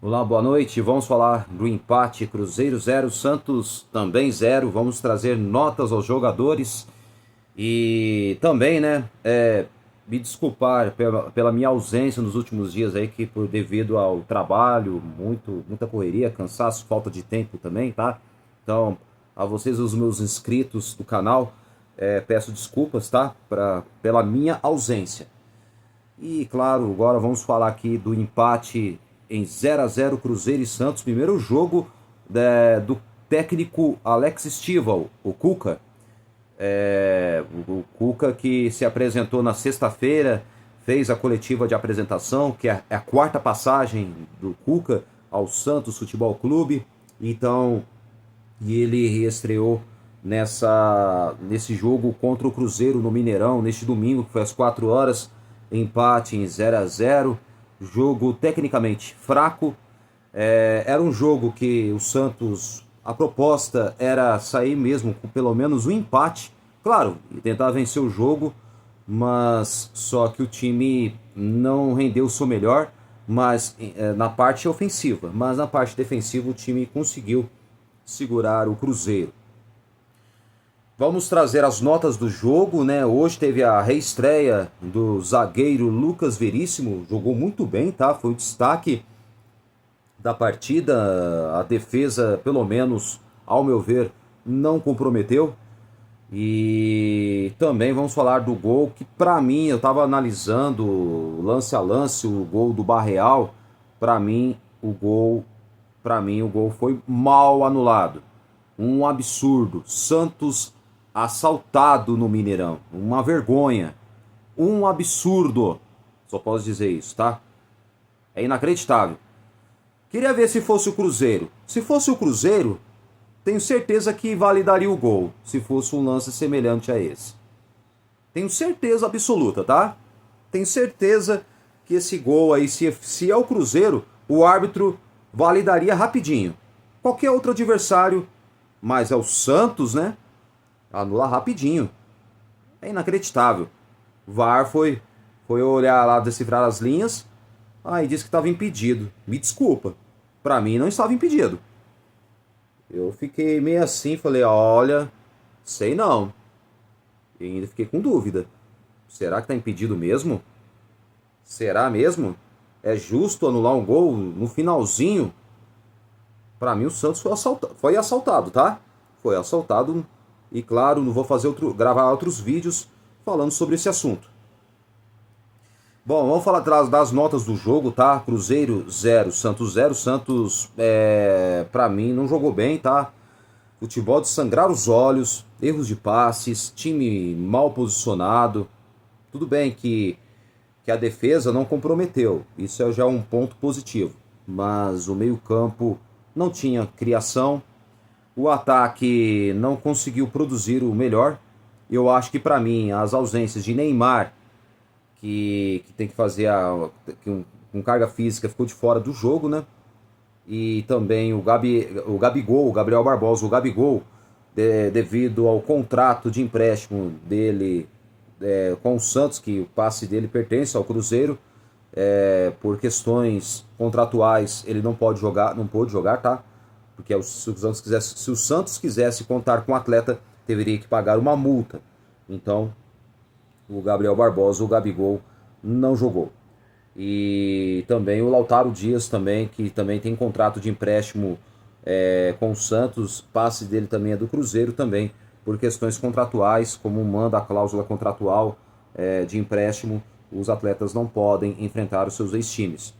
Olá, boa noite. Vamos falar do empate Cruzeiro 0, Santos também 0. Vamos trazer notas aos jogadores e também, né, me desculpar pela minha ausência nos últimos dias aí, que por devido ao trabalho, muita correria, cansaço, falta de tempo também, tá? Então, a vocês, os meus inscritos do canal, peço desculpas, tá? Pela minha ausência. E claro, agora vamos falar aqui do empate em 0 a 0 Cruzeiro e Santos. Primeiro jogo do técnico Alex Stival, o Cuca. O Cuca que se apresentou na sexta-feira, fez a coletiva de apresentação, que é a quarta passagem do Cuca ao Santos Futebol Clube. Então, e ele estreou nesse jogo contra o Cruzeiro no Mineirão, neste domingo, que foi às 4 horas, empate em 0 a 0. Jogo tecnicamente fraco. Era um jogo que o Santos, a proposta era sair mesmo com pelo menos um empate, claro, e tentar vencer o jogo, mas só que o time não rendeu o seu melhor, mas na parte ofensiva, mas na parte defensiva o time conseguiu segurar o Cruzeiro. Vamos trazer as notas do jogo, né? Hoje teve a reestreia do zagueiro Lucas Veríssimo, jogou muito bem, tá? Foi o destaque da partida. A defesa, pelo menos, ao meu ver, não comprometeu. E também vamos falar do gol que, para mim, eu estava analisando lance a lance o gol do Barreal. Para mim, o gol foi mal anulado. Um absurdo. Santos assaltado no Mineirão. Uma vergonha. Um absurdo. Só posso dizer isso, tá? É inacreditável. Queria ver se fosse o Cruzeiro. Se fosse o Cruzeiro, tenho certeza que validaria o gol. Se fosse um lance semelhante a esse. Tenho certeza absoluta, tá? Tenho certeza que esse gol aí, se é o Cruzeiro, o árbitro validaria rapidinho. Qualquer outro adversário, mas é o Santos, né? Anula rapidinho. É inacreditável. O VAR foi olhar lá, decifrar as linhas. Aí disse que estava impedido. Me desculpa. Pra mim não estava impedido. Eu fiquei meio assim, falei, olha, sei não. E ainda fiquei com dúvida. Será que tá impedido mesmo? Será mesmo? É justo anular um gol no finalzinho? Pra mim o Santos foi assaltado, tá? Foi assaltado. E claro, não vou gravar outros vídeos falando sobre esse assunto. Bom, vamos falar das notas do jogo, tá? Cruzeiro 0, Santos 0. Santos, pra mim, não jogou bem, tá? Futebol de sangrar os olhos, erros de passes, time mal posicionado. Tudo bem que a defesa não comprometeu, isso já é um ponto positivo. Mas o meio-campo não tinha criação, o ataque não conseguiu produzir o melhor. Eu acho que para mim as ausências de Neymar, que tem que fazer com carga física, ficou de fora do jogo, né? E também o Gabigol, o Gabriel Barbosa, o Gabigol, devido ao contrato de empréstimo dele com o Santos, que o passe dele pertence ao Cruzeiro, por questões contratuais ele não pode jogar, não pôde jogar, tá? Porque se o Santos quisesse contar com o atleta, deveria que pagar uma multa. Então, o Gabriel Barbosa, o Gabigol, não jogou. E também o Lautaro Dias também, que também tem contrato de empréstimo com o Santos, passe dele também é do Cruzeiro também, por questões contratuais, como manda a cláusula contratual de empréstimo, os atletas não podem enfrentar os seus ex-times.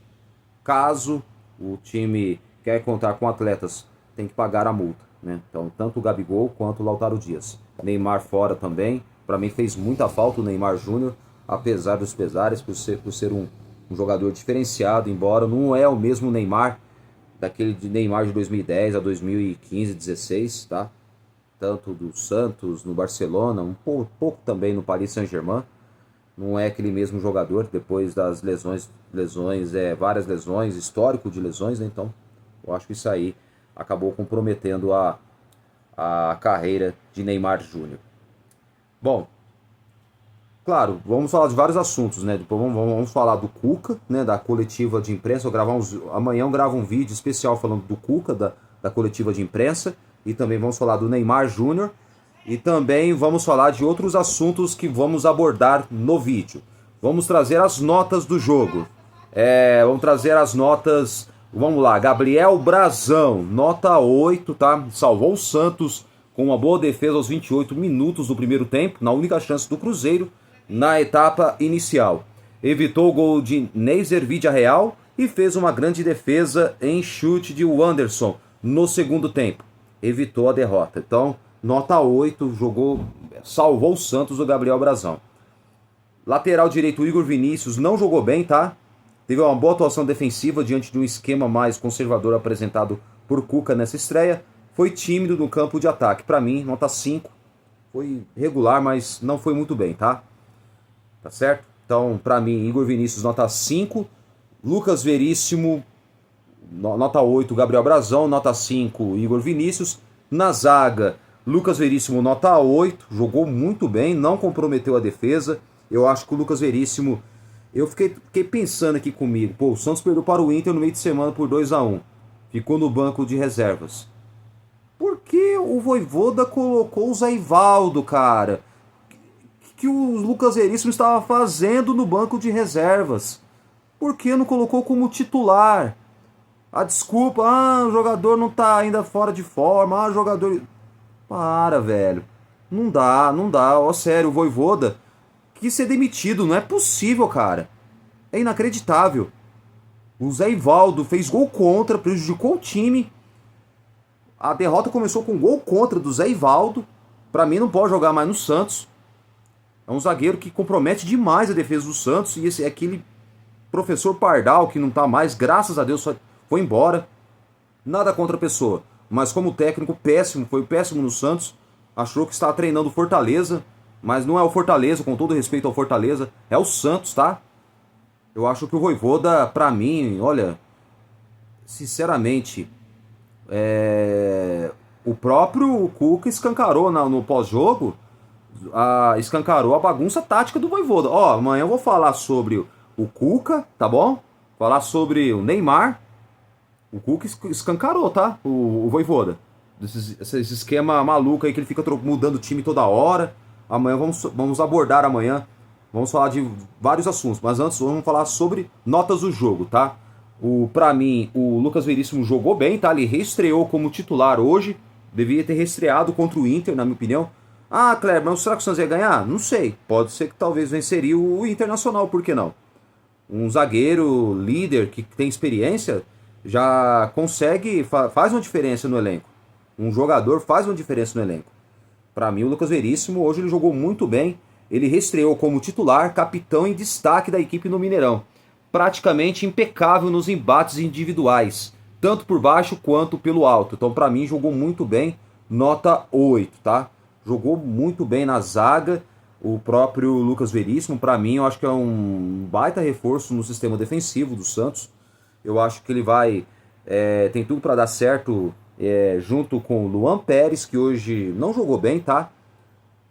Caso o time quer contar com atletas, tem que pagar a multa, né? Então, tanto o Gabigol quanto o Lautaro Dias. Neymar fora também. Para mim fez muita falta o Neymar Júnior, apesar dos pesares, por ser um jogador diferenciado, embora não é o mesmo Neymar daquele de Neymar de 2010 a 2015, 16, tá? Tanto do Santos, no Barcelona, pouco também no Paris Saint-Germain. Não é aquele mesmo jogador depois das várias lesões, histórico de lesões, né? Então eu acho que isso aí acabou comprometendo a carreira de Neymar Júnior. Bom, Claro, vamos falar de vários assuntos, né? Depois vamos falar do Cuca, né? Da coletiva de imprensa. Amanhã eu gravo um vídeo especial falando do Cuca, da coletiva de imprensa. E também vamos falar do Neymar Júnior. E também vamos falar de outros assuntos que vamos abordar no vídeo. Vamos trazer as notas do jogo. Vamos trazer as notas. Vamos lá, Gabriel Brazão, nota 8, tá? Salvou o Santos com uma boa defesa aos 28 minutos do primeiro tempo, na única chance do Cruzeiro na etapa inicial. Evitou o gol de Neiser Real e fez uma grande defesa em chute de Wanderson no segundo tempo. Evitou a derrota. Então, nota 8, salvou o Santos o Gabriel Brazão. Lateral direito, Igor Vinícius não jogou bem, tá? Teve uma boa atuação defensiva diante de um esquema mais conservador apresentado por Cuca nessa estreia. Foi tímido no campo de ataque. Para mim, nota 5. Foi regular, mas não foi muito bem, tá? Tá certo? Então, para mim, Igor Vinícius, nota 5. Lucas Veríssimo, nota 8. Gabriel Brazão, nota 5. Igor Vinícius. Na zaga, Lucas Veríssimo, nota 8. Jogou muito bem, não comprometeu a defesa. Eu acho que o Lucas Veríssimo... Eu fiquei pensando aqui comigo. Pô, o Santos perdeu para o Inter no meio de semana por 2-1. Ficou no banco de reservas. Por que o Vojvoda colocou o Zé Ivaldo, cara? Que o Lucas Veríssimo estava fazendo no banco de reservas? Por que não colocou como titular? A desculpa, o jogador não tá ainda fora de forma, o jogador... Para, velho. Não dá, ó, sério, o Vojvoda quis ser demitido, não é possível, cara. É inacreditável. O Zé Ivaldo fez gol contra, prejudicou o time. A derrota começou com gol contra do Zé Ivaldo. Pra mim não pode jogar mais no Santos. É um zagueiro que compromete demais a defesa do Santos. E esse é aquele professor Pardal que não tá mais, graças a Deus, foi embora. Nada contra a pessoa. Mas como técnico, péssimo, foi péssimo no Santos. Achou que estava treinando o Fortaleza. Mas não é o Fortaleza, com todo respeito ao Fortaleza. É o Santos, tá? Eu acho que o Vojvoda, pra mim, olha... Sinceramente... O próprio Cuca escancarou no pós-jogo... escancarou a bagunça tática do Vojvoda. Ó, amanhã eu vou falar sobre o Cuca, tá bom? Falar sobre o Neymar. O Cuca escancarou, tá? O Vojvoda. Esse esquema maluco aí que ele fica mudando o time toda hora. Amanhã vamos abordar amanhã. Vamos falar de vários assuntos. Mas antes vamos falar sobre notas do jogo, tá? Pra mim, o Lucas Veríssimo jogou bem, tá? Ele reestreou como titular hoje. Devia ter reestreado contra o Inter, na minha opinião. Ah, Kleber, mas será que o Santos ia ganhar? Não sei. Pode ser que talvez venceria o Internacional, por que não? Um zagueiro líder que tem experiência já consegue, faz uma diferença no elenco. Um jogador faz uma diferença no elenco. Para mim, o Lucas Veríssimo, hoje ele jogou muito bem. Ele reestreou como titular, capitão em destaque da equipe no Mineirão. Praticamente impecável nos embates individuais, tanto por baixo quanto pelo alto. Então, para mim, jogou muito bem, nota 8, tá? Jogou muito bem na zaga. O próprio Lucas Veríssimo, para mim, eu acho que é um baita reforço no sistema defensivo do Santos. Eu acho que ele tem tudo para dar certo junto com o Luan Pérez, que hoje não jogou bem, tá?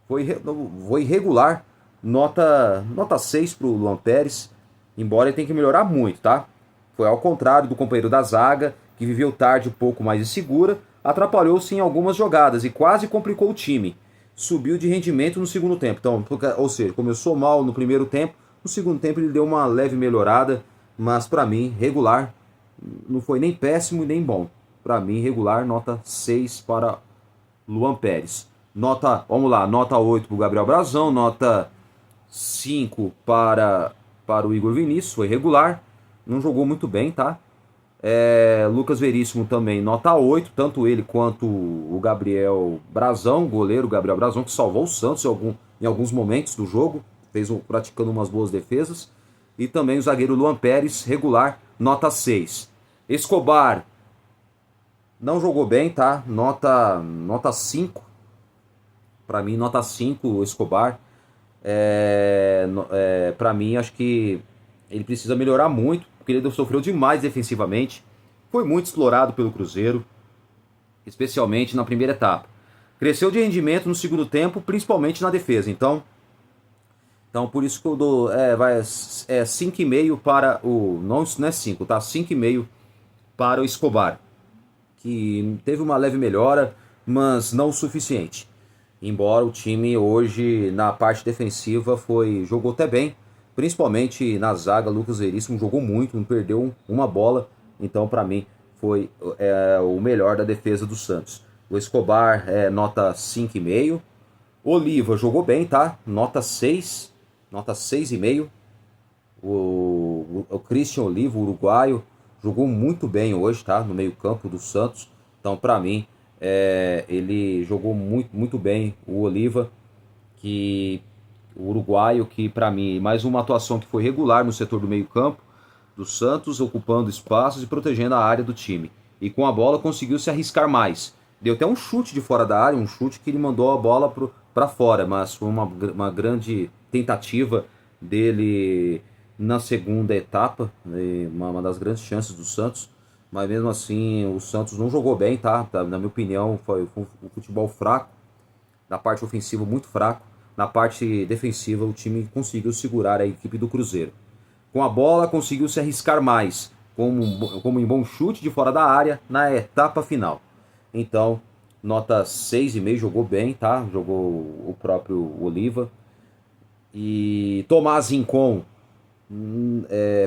Foi irregular. Nota 6 pro Luan Pérez, embora ele tenha que melhorar muito, tá? Foi ao contrário do companheiro da zaga, que viveu tarde um pouco mais insegura, atrapalhou-se em algumas jogadas e quase complicou o time. Subiu de rendimento no segundo tempo. Então, ou seja, começou mal no primeiro tempo, no segundo tempo ele deu uma leve melhorada, mas para mim, regular, não foi nem péssimo nem bom. Para mim, regular, nota 6 para Luan Pérez. Vamos lá, nota 8 para o Gabriel Brazão, nota 5 para o Igor Vinícius, foi regular, não jogou muito bem, tá? Lucas Veríssimo também, nota 8, tanto ele quanto o Gabriel Brazão, goleiro Gabriel Brazão, que salvou o Santos em alguns momentos do jogo, praticando umas boas defesas. E também o zagueiro Luan Pérez, regular, nota 6. Escobar não jogou bem, tá? Nota 5. Para mim, nota 5, o Escobar. Para mim, acho que ele precisa melhorar muito, porque ele sofreu demais defensivamente. Foi muito explorado pelo Cruzeiro, especialmente na primeira etapa. Cresceu de rendimento no segundo tempo, principalmente na defesa. Então, Então por isso que eu dou 5,5 para o... Não é 5, tá? 5,5 para o Escobar, que teve uma leve melhora, mas não o suficiente. Embora o time hoje, na parte defensiva, jogou até bem, principalmente na zaga. Lucas Veríssimo jogou muito, não perdeu uma bola, então para mim foi o melhor da defesa do Santos. O Escobar nota 5,5. Oliva jogou bem, tá? Nota 6, nota 6,5. O Christian Oliva, o uruguaio, jogou muito bem hoje, tá? No meio-campo do Santos. Então, para mim, ele jogou muito, muito bem. O Oliva, o uruguaio, que para mim, mais uma atuação que foi regular no setor do meio-campo do Santos, ocupando espaços e protegendo a área do time. E com a bola conseguiu se arriscar mais. Deu até um chute de fora da área, um chute que ele mandou a bola para fora, mas foi uma grande tentativa dele na segunda etapa, né, uma das grandes chances do Santos, mas mesmo assim o Santos não jogou bem, tá? Na minha opinião, foi um futebol fraco, na parte ofensiva muito fraco, na parte defensiva o time conseguiu segurar a equipe do Cruzeiro. Com a bola conseguiu se arriscar mais, como em bom chute de fora da área na etapa final. Então, nota 6,5, jogou bem, tá? Jogou o próprio Oliva. E Tomás Rincon,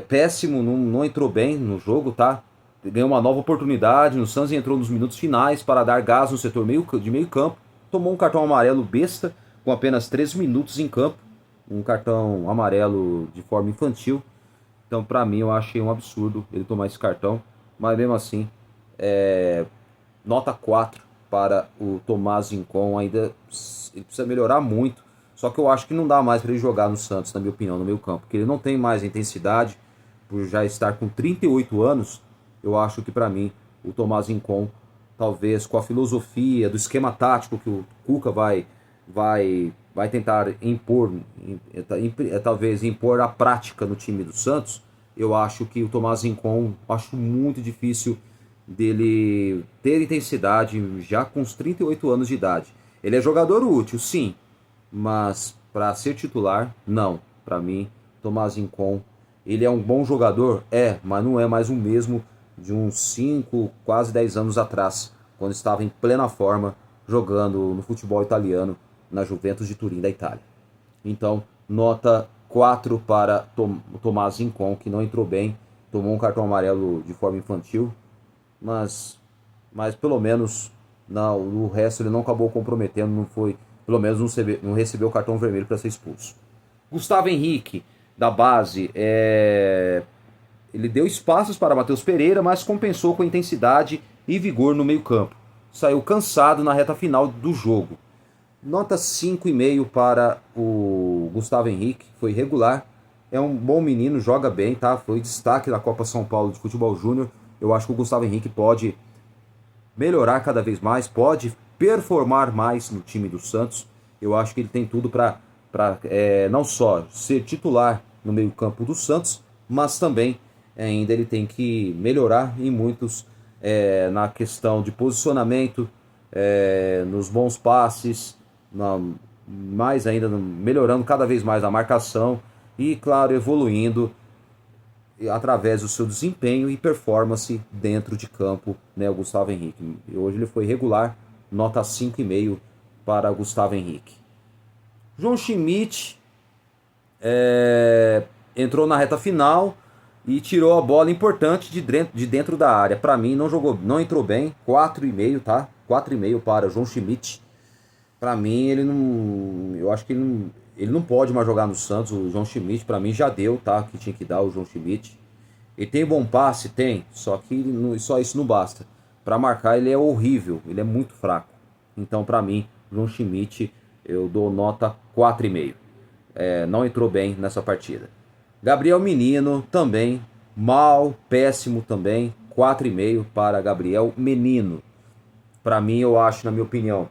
péssimo, não entrou bem no jogo, tá? Ganhou uma nova oportunidade no Santos e entrou nos minutos finais para dar gás no setor de meio campo. Tomou um cartão amarelo besta, com apenas 3 minutos em campo. Um cartão amarelo de forma infantil. Então, pra mim, eu achei um absurdo ele tomar esse cartão. Mas mesmo assim, nota 4 para o Tomás Rincon. Ainda ele precisa melhorar muito. Só que eu acho que não dá mais para ele jogar no Santos, na minha opinião, no meio campo. Porque ele não tem mais intensidade, por já estar com 38 anos. Eu acho que para mim, o Tomás Rincon, talvez com a filosofia do esquema tático que o Cuca vai tentar impor, talvez impor a prática no time do Santos, eu acho que o Tomás Rincon, acho muito difícil dele ter intensidade já com os 38 anos de idade. Ele é jogador útil, sim, mas para ser titular, não. Para mim, Tomás Rincon, ele é um bom jogador? Mas não é mais o mesmo de uns 5, quase 10 anos atrás, quando estava em plena forma jogando no futebol italiano, na Juventus de Turim da Itália. Então, nota 4 para Tomás Rincon, que não entrou bem, tomou um cartão amarelo de forma infantil, mas pelo menos o resto ele não acabou comprometendo, não foi, pelo menos não recebeu o cartão vermelho para ser expulso. Gustavo Henrique, da base, ele deu espaços para Matheus Pereira, mas compensou com intensidade e vigor no meio-campo. Saiu cansado na reta final do jogo. Nota 5,5 para o Gustavo Henrique, foi regular. É um bom menino, joga bem, tá? Foi destaque da Copa São Paulo de Futebol Júnior. Eu acho que o Gustavo Henrique pode melhorar cada vez mais, pode performar mais no time do Santos. Eu acho que ele tem tudo para não só ser titular no meio-campo do Santos, mas também ainda ele tem que melhorar em muitos na questão de posicionamento, nos bons passes, mais ainda melhorando cada vez mais a marcação e, claro, evoluindo através do seu desempenho e performance dentro de campo, né, o Gustavo Henrique. E hoje ele foi regular, nota 5,5 para Gustavo Henrique. João Schmidt entrou na reta final e tirou a bola importante de dentro da área. Para mim não entrou bem, 4,5, tá? 4,5 para João Schmidt. Para mim eu acho que ele não pode mais jogar no Santos. O João Schmidt para mim já deu, tá? Que tinha que dar o João Schmidt. Ele tem bom passe, tem, só que só isso não basta. Para marcar ele é horrível, ele é muito fraco. Então para mim, João Schmidt eu dou nota 4,5. Não entrou bem nessa partida. Gabriel Menino também, mal, péssimo também, 4,5 para Gabriel Menino. Para mim, eu acho, na minha opinião,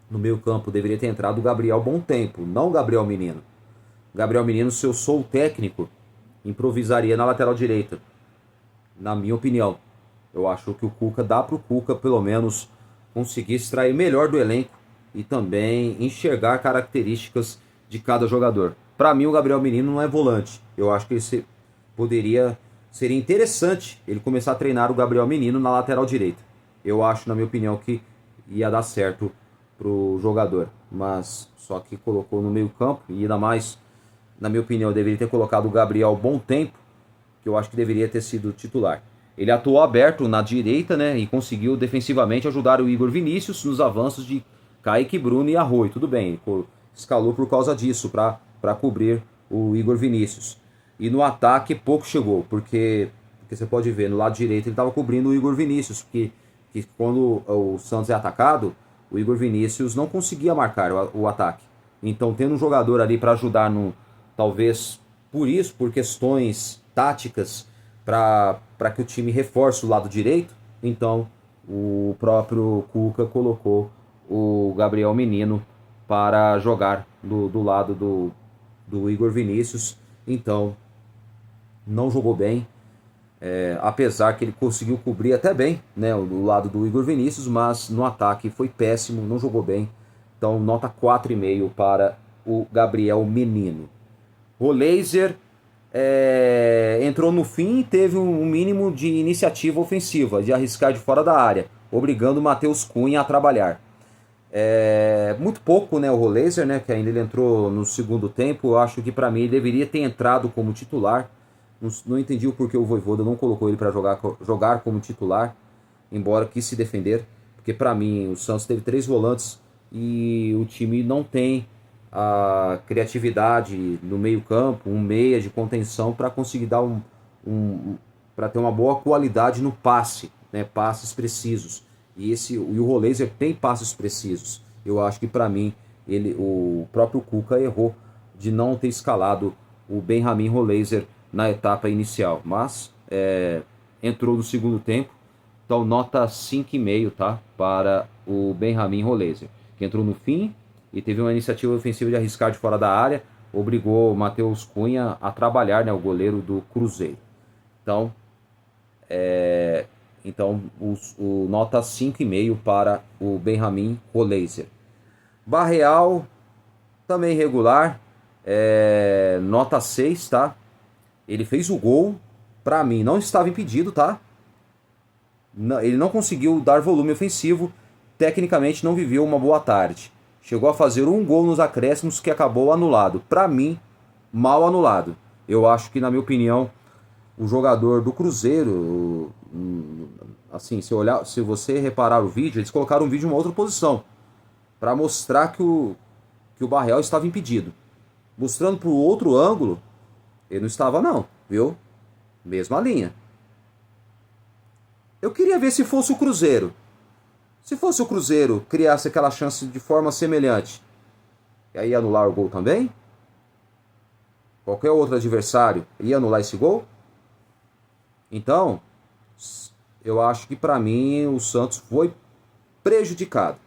no meio campo deveria ter entrado o Gabriel Bom Tempo, não o Gabriel Menino. Gabriel Menino, se eu sou o técnico, improvisaria na lateral direita. Na minha opinião, eu acho que o Cuca dá para o Cuca pelo menos conseguir extrair melhor do elenco e também enxergar características de cada jogador. Para mim, o Gabriel Menino não é volante. Eu acho que seria interessante ele começar a treinar o Gabriel Menino na lateral direita. Eu acho, na minha opinião, que ia dar certo pro jogador. Mas só que colocou no meio campo, e ainda mais, na minha opinião, deveria ter colocado o Gabriel bom tempo, que eu acho que deveria ter sido titular. Ele atuou aberto na direita, né, e conseguiu defensivamente ajudar o Igor Vinícius nos avanços de Kaique, Bruno e Arroio. Tudo bem, ele escalou por causa disso, para cobrir o Igor Vinícius. E no ataque pouco chegou, porque você pode ver, no lado direito ele estava cobrindo o Igor Vinícius, que quando o Santos é atacado, o Igor Vinícius não conseguia marcar o ataque. Então, tendo um jogador ali para ajudar, talvez por questões táticas, para que o time reforce o lado direito, então o próprio Cuca colocou o Gabriel Menino para jogar do lado do Igor Vinícius. Então, não jogou bem, apesar que ele conseguiu cobrir até bem, né, o lado do Igor Vinícius, mas no ataque foi péssimo, não jogou bem. Então, nota 4,5 para o Gabriel Menino. O Laser entrou no fim e teve um mínimo de iniciativa ofensiva, de arriscar de fora da área, obrigando o Matheus Cunha a trabalhar. Muito pouco, né, o Roleiser, né, que ainda ele entrou no segundo tempo. Eu acho que para mim ele deveria ter entrado como titular. Não entendi o porquê o Vojvoda não colocou ele para jogar como titular, embora quis se defender, porque para mim o Santos teve 3 volantes e o time não tem a criatividade no meio campo, um meia de contenção para conseguir dar para ter uma boa qualidade no passe, né, passes precisos. E o Roleiser tem passes precisos. Eu acho que para mim o próprio Cuca errou de não ter escalado o Benjamin Roleiser na etapa inicial, mas entrou no segundo tempo, então nota 5,5, tá, para o Benjamin Roleiser, que entrou no fim e teve uma iniciativa ofensiva de arriscar de fora da área, obrigou o Matheus Cunha a trabalhar, né, o goleiro do Cruzeiro. Então, o nota 5,5 para o Benjamin Roleiser. Barreal, também regular, nota 6, tá? Ele fez o gol, pra mim não estava impedido, tá? Ele não conseguiu dar volume ofensivo, tecnicamente não viveu uma boa tarde. Chegou a fazer um gol nos acréscimos que acabou anulado. Pra mim, mal anulado. Eu acho que, na minha opinião, o jogador do Cruzeiro, assim, se você reparar o vídeo, eles colocaram o vídeo em uma outra posição, para mostrar que o Barreal estava impedido. Mostrando para o outro ângulo, ele não estava não, viu? Mesma linha. Eu queria ver se fosse o Cruzeiro. Se fosse o Cruzeiro, criasse aquela chance de forma semelhante, e aí ia anular o gol também? Qualquer outro adversário ia anular esse gol? Então, eu acho que para mim o Santos foi prejudicado.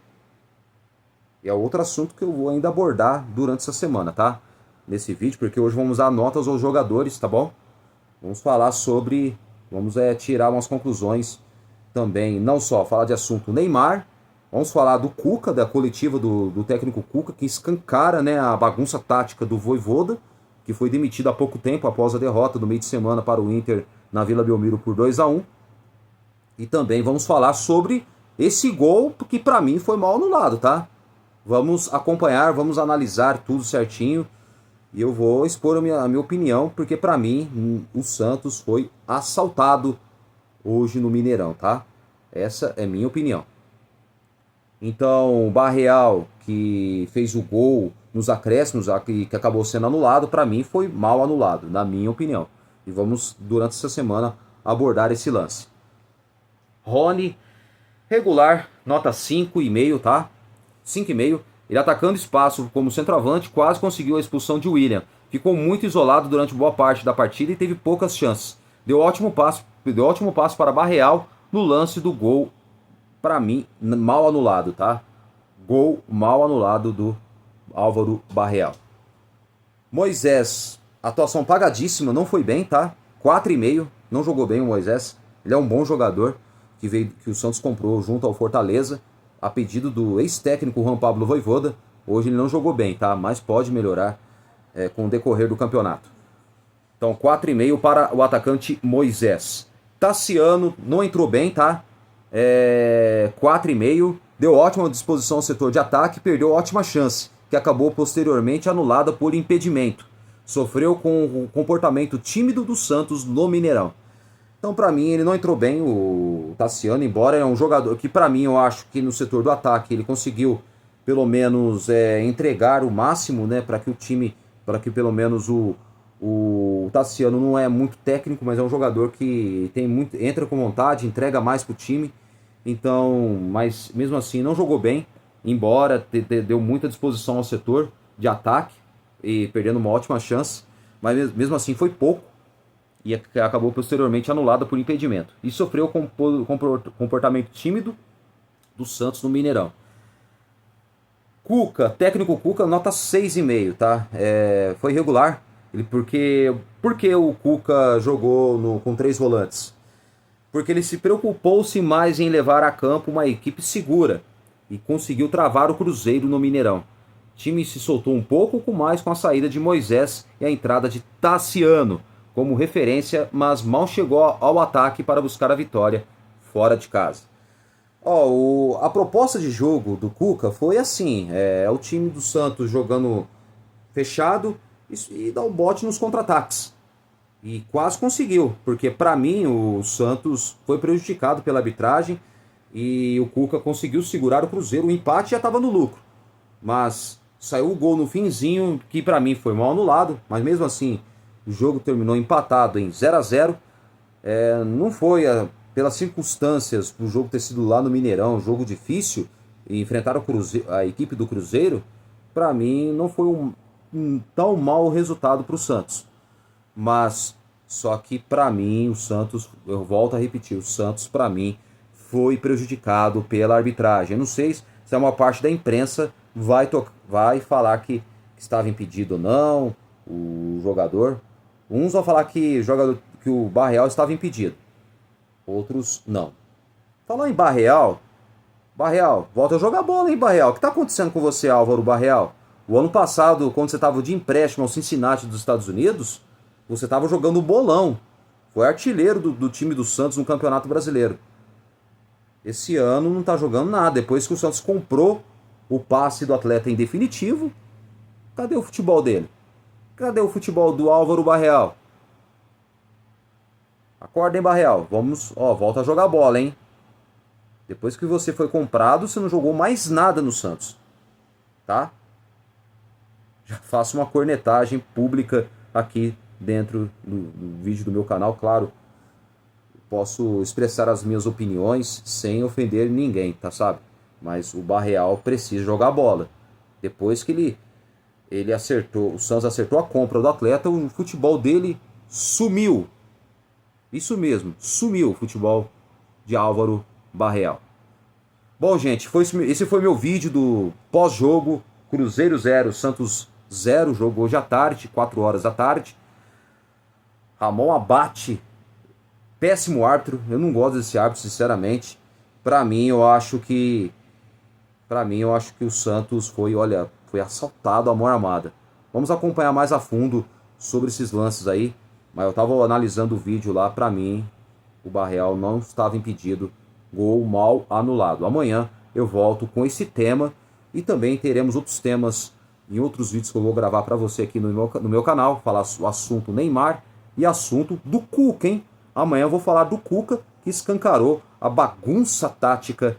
E é outro assunto que eu vou ainda abordar durante essa semana, tá? Nesse vídeo, porque hoje vamos dar notas aos jogadores, tá bom? Vamos falar vamos tirar umas conclusões também, não só falar de assunto Neymar, vamos falar do Cuca, da coletiva do técnico Cuca, que escancara, né, a bagunça tática do Vojvoda, que foi demitido há pouco tempo após a derrota do meio de semana para o Inter na Vila Belmiro por 2-1. E também vamos falar sobre esse gol, que para mim foi mal anulado, tá? Vamos acompanhar, vamos analisar tudo certinho. E eu vou expor a minha opinião, porque para mim o Santos foi assaltado hoje no Mineirão, tá? Essa é minha opinião. Então, o Barreal, que fez o gol nos acréscimos, que acabou sendo anulado, para mim foi mal anulado, na minha opinião. E vamos, durante essa semana, abordar esse lance. Rony, regular, nota 5,5, tá? 5,5. Ele atacando espaço como centroavante, quase conseguiu a expulsão de William. Ficou muito isolado durante boa parte da partida e teve poucas chances. Deu ótimo passo para Barreal no lance do gol, para mim, mal anulado, tá? Gol mal anulado do Álvaro Barreal. Moisés, atuação pagadíssima, não foi bem, tá? 4,5, não jogou bem o Moisés. Ele é um bom jogador que o Santos comprou junto ao Fortaleza, a pedido do ex-técnico Juan Pablo Vojvoda. Hoje ele não jogou bem, tá? Mas pode melhorar. com o decorrer do campeonato. Então 4,5 para o atacante Moisés. Tassiano não entrou bem, tá? 4,5, deu ótima disposição ao setor de ataque, perdeu ótima chance, que acabou posteriormente anulada por impedimento. Sofreu com o comportamento tímido do Santos no Mineirão. Então, para mim, ele não entrou bem, o Tassiano, embora é um jogador que, para mim, eu acho que no setor do ataque ele conseguiu, pelo menos, entregar o máximo, né, para que o time, para que pelo menos o Tassiano não é muito técnico, mas é um jogador que entra com vontade, entrega mais pro time. Então, mas mesmo assim não jogou bem, embora deu muita disposição ao setor de ataque e perdendo uma ótima chance, mas mesmo assim foi pouco e acabou posteriormente anulada por impedimento. E sofreu com comportamento tímido do Santos no Mineirão. Cuca, técnico Cuca, nota 6,5, tá? Foi regular. Porque o Cuca jogou com 3 volantes? Porque ele se preocupou-se mais em levar a campo uma equipe segura e conseguiu travar o Cruzeiro no Mineirão. O time se soltou um pouco mais com a saída de Moisés e a entrada de Tassiano como referência, mas mal chegou ao ataque para buscar a vitória fora de casa. A proposta de jogo do Cuca foi assim, o time do Santos jogando fechado e dar um bote nos contra-ataques. E quase conseguiu, porque para mim o Santos foi prejudicado pela arbitragem e o Cuca conseguiu segurar o Cruzeiro. O empate já estava no lucro, mas saiu o gol no finzinho, que para mim foi mal anulado, mas mesmo assim o jogo terminou empatado em 0-0. Não foi pelas circunstâncias do jogo ter sido lá no Mineirão, um jogo difícil, e enfrentar a equipe do Cruzeiro, para mim não foi um tão mau resultado para o Santos. Mas só que para mim o Santos, eu volto a repetir, o Santos para mim foi prejudicado pela arbitragem. Eu não sei se uma parte da imprensa vai falar que estava impedido ou não o jogador. Uns vão falar que o Barreal estava impedido, outros não. Falar em Barreal, volta a jogar bola, hein, Barreal? O que está acontecendo com você, Álvaro Barreal? O ano passado, quando você estava de empréstimo ao Cincinnati dos Estados Unidos, você estava jogando bolão. Foi artilheiro do time do Santos no Campeonato Brasileiro. Esse ano não está jogando nada. Depois que o Santos comprou o passe do atleta em definitivo, cadê o futebol dele? Cadê o futebol do Álvaro Barreal? Acorda, hein, Barreal? Volta a jogar bola, hein? Depois que você foi comprado, você não jogou mais nada no Santos. Tá? Já faço uma cornetagem pública aqui dentro do vídeo do meu canal, claro. Posso expressar as minhas opiniões sem ofender ninguém, tá, sabe? Mas o Barreal precisa jogar bola. Depois que ele acertou, o Santos acertou a compra do atleta, o futebol dele sumiu. Isso mesmo, sumiu o futebol de Álvaro Barreal. Bom, gente, esse foi meu vídeo do pós-jogo. Cruzeiro 0, Santos 0, jogo hoje à tarde, 4 horas da tarde. Ramon Abate, péssimo árbitro, eu não gosto desse árbitro, sinceramente. Pra mim, eu acho que o Santos foi assaltado à mão armada. Vamos acompanhar mais a fundo sobre esses lances aí, mas eu tava analisando o vídeo lá, pra mim, o Barreal não estava impedido, gol mal anulado. Amanhã eu volto com esse tema e também teremos outros temas em outros vídeos que eu vou gravar pra você aqui no meu canal, falar o assunto Neymar e assunto do Cuca, hein? Amanhã eu vou falar do Cuca, que escancarou a bagunça tática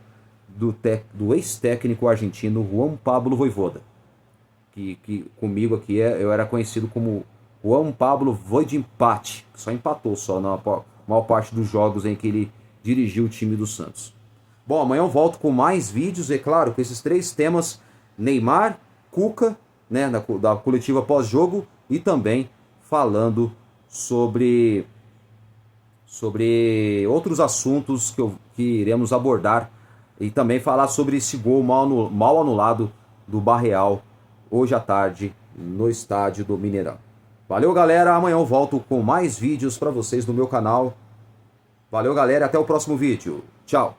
do ex-técnico argentino Juan Pablo Vojvoda. Que comigo aqui eu era conhecido como Juan Pablo Voiempate, que só empatou na maior parte dos jogos em que ele dirigiu o time do Santos. Bom, amanhã eu volto com mais vídeos, é claro, com esses 3 temas: Neymar, Cuca, né, da coletiva pós-jogo, e também falando sobre outros assuntos que iremos abordar, e também falar sobre esse gol mal anulado do Barreal hoje à tarde no estádio do Mineirão. Valeu, galera, amanhã eu volto com mais vídeos para vocês no meu canal. Valeu, galera, até o próximo vídeo. Tchau.